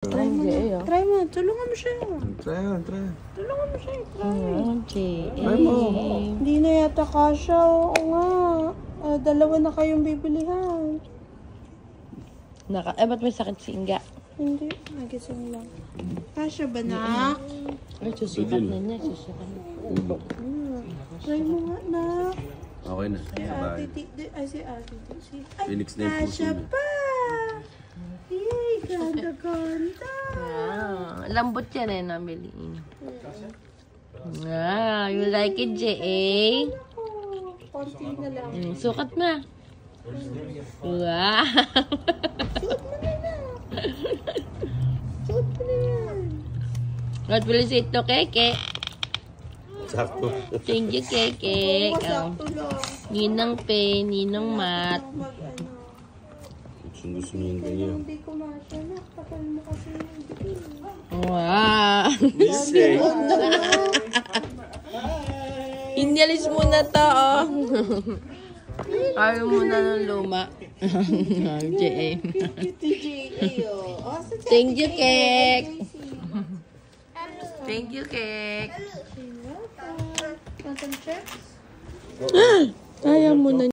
Try mo na. Try mo. Tulungan mo siya. Try. Tulungan mo siya. Try mo. Hindi na yata kasha. Oo nga. Dalawa na kayong bibilihan. Ba't may sakit si Inga? Hindi. Nagising lang. Kasha ba na? Ay, susukat na niya. Susukat na. Try mo nga na. Okay na. Bye. Si Ate. Phoenix na yung puso Kasha niya. pa. Yay, ganda. Lambot yan eh, nabili. You like it, J.A.? Konti na lang. Sukat na. Wow! Suot mo na yan. What will you say to Keke? Sakto. Thank you, Keke. Masakto lang. Ninang Pe, Ninang Mat. Gusto niya yung ganyan. Hindi ko masya na. Kapal mo kasi yung bikini. Wow! Missing. Inalis mo na to, oh. Ayaw mo na ng luma. J.A. Thank you, Kek. Thank you, Kek. Content checks? Ayaw mo na.